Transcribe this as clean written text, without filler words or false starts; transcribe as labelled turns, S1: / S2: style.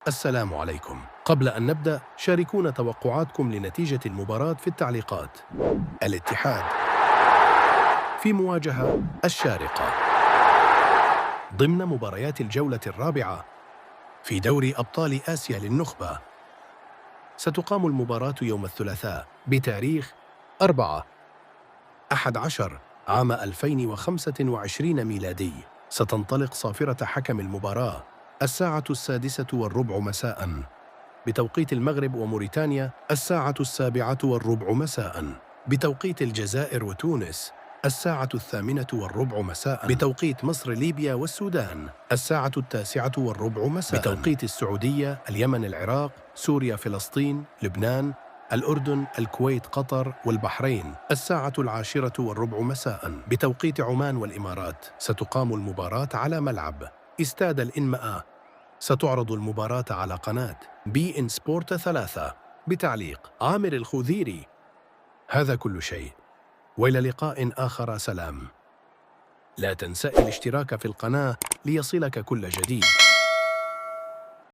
S1: السلام عليكم. قبل أن نبدأ، شاركونا توقعاتكم لنتيجة المباراة في التعليقات. الاتحاد في مواجهة الشارقة ضمن مباريات الجولة الرابعة في دوري أبطال آسيا للنخبة. ستقام المباراة يوم الثلاثاء بتاريخ 4/11 عام 2025 ميلادي. ستنطلق صافرة حكم المباراة 6:15 مساءً بتوقيت المغرب، وموريتانيا 7:15 مساءً بتوقيت الجزائر، وتونس 8:08 مساءً بتوقيت مصر، ليبيا والسودان 9:09 مساءً بتوقيت السعودية، اليمن، العراق، سوريا، فلسطين، لبنان، الأردن، الكويت، قطر والبحرين 10:10 مساءً بتوقيت عمان والإمارات. ستقام المباراة على ملعب استاد الإنماء. ستعرض المباراة على قناة بي إن سبورت 3 بتعليق عامر الخوذيري. هذا كل شيء، وإلى لقاء آخر. سلام. لا تنسى الاشتراك في القناة ليصلك كل جديد.